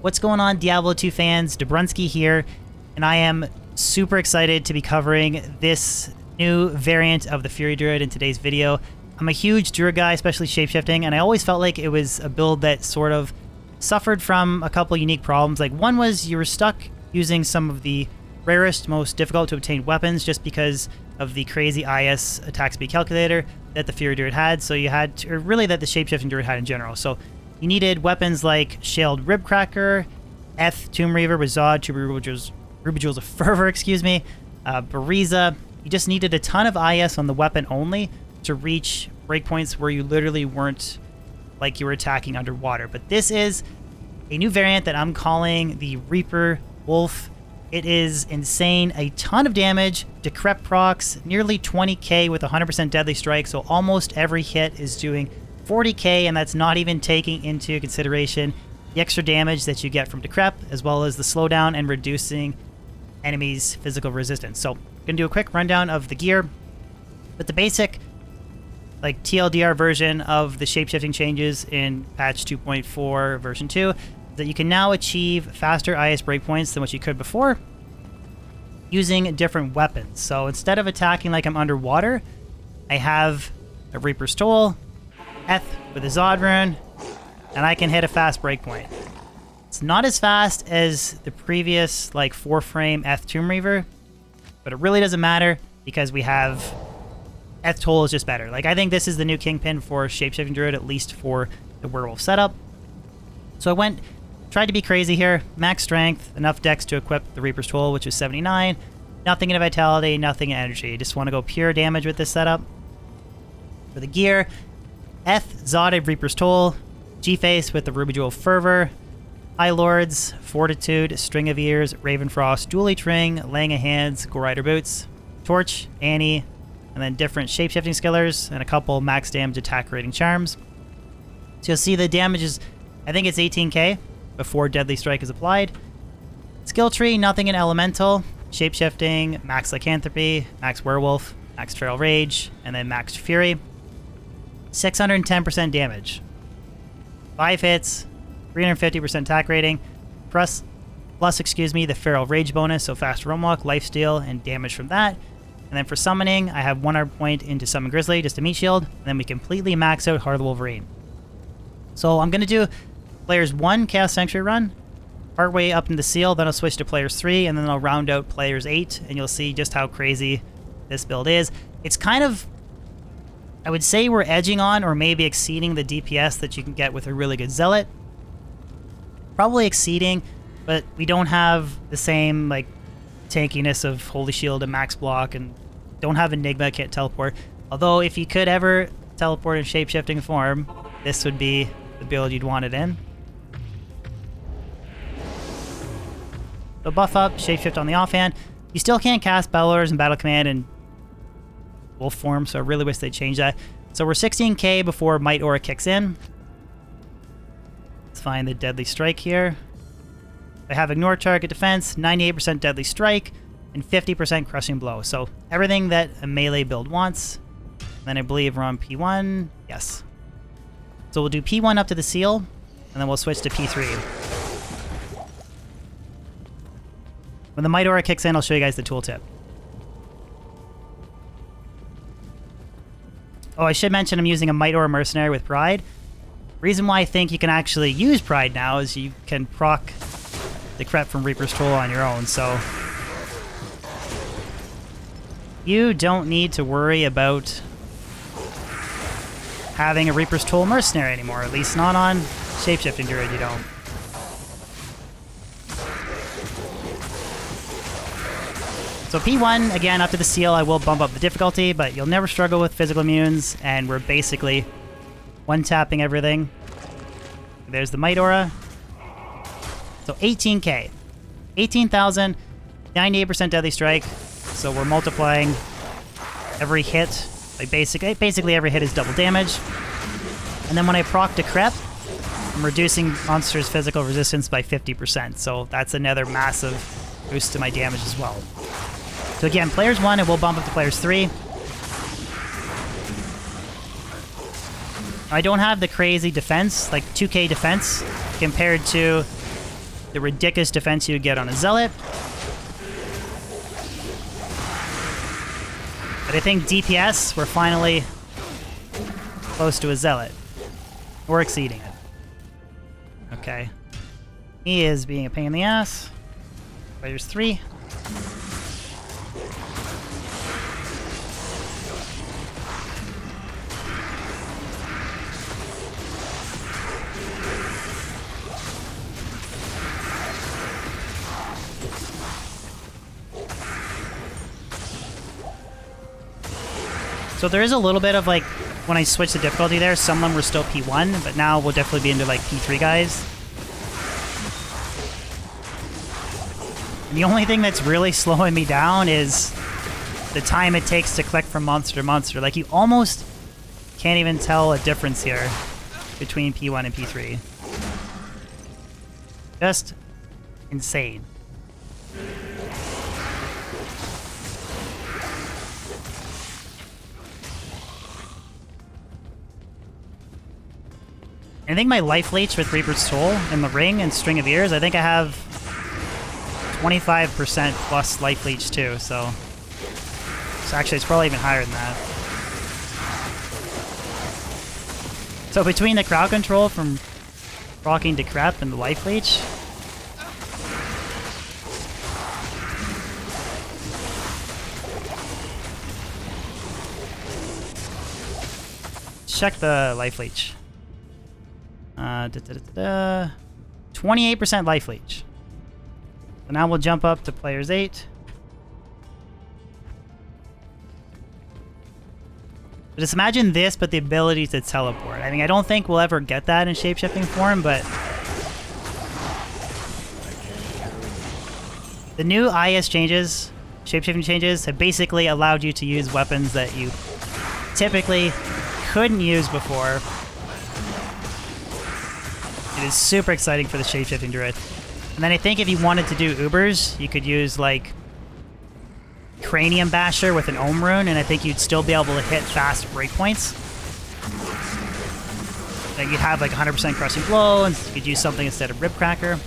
What's going on, Diablo 2 fans? Dobrunsky here, and I am super excited to be covering this new variant of the Fury Druid in today's video. I'm a huge Druid guy, especially shapeshifting, and I always felt like it was a build that sort of suffered from a couple unique problems. Like, one was you were stuck using some of the rarest, most difficult to obtain weapons just because of the crazy IS attack speed calculator that the Fury Druid had. So you had to, or really that the shapeshifting Druid had in general. So you needed weapons like Shield Ribcracker, Eth Tomb Reaver with Zod, 2 Ruby Jewels of Fervor, Bariza. You just needed a ton of IS on the weapon only to reach breakpoints where you literally weren't like you were attacking underwater. But this is a new variant that I'm calling the Reaper Wolf. It is insane, a ton of damage, decrep procs, nearly 20k with 100% deadly strike, so almost every hit is doing 40k, and that's not even taking into consideration the extra damage that you get from decrep, as well as the slowdown and reducing enemies' physical resistance. So I'm going to do a quick rundown of the gear. But the basic like TLDR version of the shapeshifting changes in patch 2.4 version 2 is that you can now achieve faster IS breakpoints than what you could before using different weapons. So instead of attacking like I'm underwater, I have a Reaper's Toll, Eth with a Zod rune, and I can hit a fast breakpoint. It's not as fast as the previous like 4-frame Eth Tomb Reaver, but it really doesn't matter because we have Eth Toll is just better. Like, I think this is the new kingpin for shapeshifting Druid, at least for the werewolf setup. So I tried to be crazy here. Max strength, enough dex to equip the Reaper's Toll, which is 79. Nothing in vitality, nothing in energy. Just want to go pure damage with this setup. For the gear, Eth Zodded Reaper's Toll, G-Face with the Ruby Jewel of Fervor, High Lords, Fortitude, String of Ears, Ravenfrost, Dual Leech Ring, Laying of Hands, Go Rider Boots, Torch, Annie, and then different shapeshifting skillers, and a couple max damage attack rating charms. So you'll see the damage is, I think it's 18k before Deadly Strike is applied. Skill tree, nothing in Elemental, shapeshifting, max Lycanthropy, max Werewolf, max Feral Rage, and then max Fury. 610% damage. 5 hits, 350% attack rating, plus the Feral Rage bonus, so fast Realm Walk, Lifesteal, and damage from that. And then for summoning, I have 1 hard point into Summon Grizzly, just a meat shield, and then we completely max out Heart of the Wolverine. So I'm going to do players 1 Chaos Sanctuary run, partway up into Seal, then I'll switch to players 3, and then I'll round out players 8, and you'll see just how crazy this build is. It's kind of, I would say we're edging on or maybe exceeding the DPS that you can get with a really good Zealot. Probably exceeding, but we don't have the same like tankiness of Holy Shield and Max Block, and don't have Enigma, can't teleport. Although if you could ever teleport in shapeshifting form, this would be the build you'd want it in. So buff up, shapeshift on the offhand. You still can't cast Battlers and Battle Command in wolf form, so I really wish they'd change that. So we're 16k before Might Aura kicks in. Let's find the Deadly Strike here. I have Ignore Target Defense, 98% Deadly Strike, and 50% Crushing Blow. So everything that a melee build wants. Then I believe we're on P1. Yes. So we'll do P1 up to the Seal, and then we'll switch to P3. When the Might Aura kicks in, I'll show you guys the tooltip. Oh, I should mention I'm using a Might Aura Mercenary with Pride. Reason why I think you can actually use Pride now is you can proc the Decrep from Reaper's Toll on your own, so you don't need to worry about having a Reaper's Toll Mercenary anymore, at least not on Shapeshifting Druid, you don't. So P1, again, up to the Seal, I will bump up the difficulty, but you'll never struggle with physical immunes, and we're basically one-tapping everything. There's the Might Aura. So 18k. 18,000, 98% Deadly Strike, so we're multiplying every hit. Like basically every hit is double damage. And then when I proc Decrep, I'm reducing monsters' physical resistance by 50%, so that's another massive boost to my damage as well. So again, players 1, and we'll bump up to players 3. I don't have the crazy defense, like 2k defense, compared to the ridiculous defense you would get on a Zealot. But I think DPS, we're finally close to a Zealot. We're exceeding it. Okay. He is being a pain in the ass. Players 3. So there is a little bit of like, when I switched the difficulty there, some of them were still P1, but now we'll definitely be into like P3 guys. And the only thing that's really slowing me down is the time it takes to click from monster to monster. Like you almost can't even tell a difference here between P1 and P3. Just insane. I think my life leech with Reaper's Soul and the ring and String of Ears, I think I have 25% plus life leech too, so actually it's probably even higher than that. So between the crowd control from rocking to crap and the life leech, check the life leech. 28% life leech. So now we'll jump up to players 8. But just imagine this, but the ability to teleport. I mean, I don't think we'll ever get that in shapeshifting form, but the new IS changes, shapeshifting changes, have basically allowed you to use weapons that you typically couldn't use before. It is super exciting for the shapeshifting druid. And then I think if you wanted to do Ubers, you could use like Cranium Basher with an Ohm rune, and I think you'd still be able to hit fast breakpoints. Like you'd have like 100% crushing blow, and you could use something instead of Rib Cracker.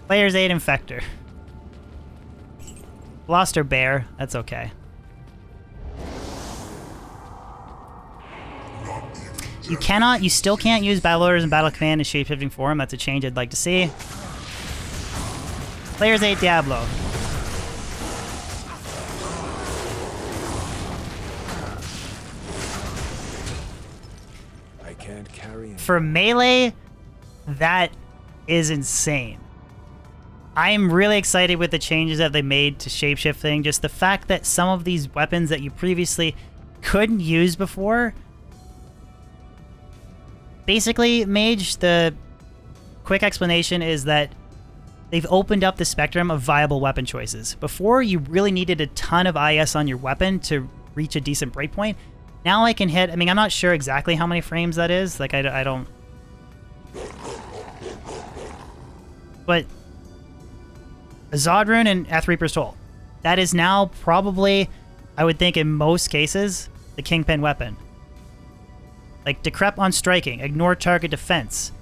Players 8 Infector. Lost her bear. That's okay. You still can't use battle orders and battle command in shapeshifting form. That's a change I'd like to see. Players 8 Diablo. I can't carry him. For melee, that is insane. I'm really excited with the changes that they made to shapeshifting. Just the fact that some of these weapons that you previously couldn't use before. Basically, Mage, the quick explanation is that they've opened up the spectrum of viable weapon choices. Before, you really needed a ton of IS on your weapon to reach a decent breakpoint. Now I can hit, I mean, I'm not sure exactly how many frames that is. Like, I don't... But a Zod Rune and Reaper's Toll. That is now probably, I would think in most cases, the Kingpin weapon. Like Decrep on striking, ignore target defense,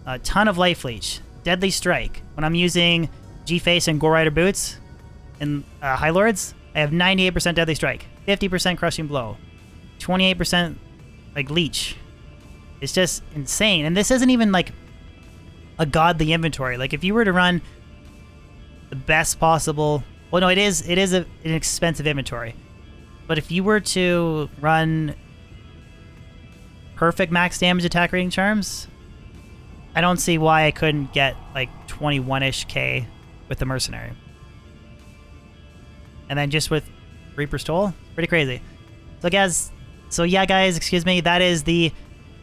a ton of life leech, deadly strike. When I'm using G-Face and Gore Rider boots and High Lords, I have 98% deadly strike, 50% crushing blow, 28% like leech. It's just insane. And this isn't even like a godly inventory. Like if you were to run the best possible, well, no, it is an expensive inventory. But if you were to run perfect max damage attack rating charms, I don't see why I couldn't get like 21-ish K with the Mercenary. And then just with Reaper's Toll, pretty crazy. So yeah, guys, excuse me, that is the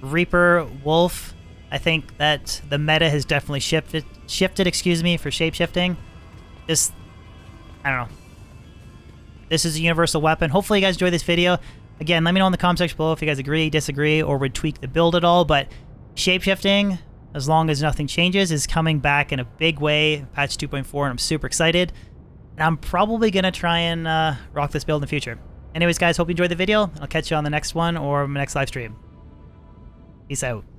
Reaper Wolf. I think that the meta has definitely shifted, excuse me, for shapeshifting. Just, I don't know. This is a universal weapon. Hopefully you guys enjoyed this video. Again, let me know in the comment section below if you guys agree, disagree, or would tweak the build at all. But shapeshifting, as long as nothing changes, is coming back in a big way, patch 2.4, and I'm super excited. And I'm probably going to try and rock this build in the future. Anyways, guys, hope you enjoyed the video. I'll catch you on the next one or my next live stream. Peace out.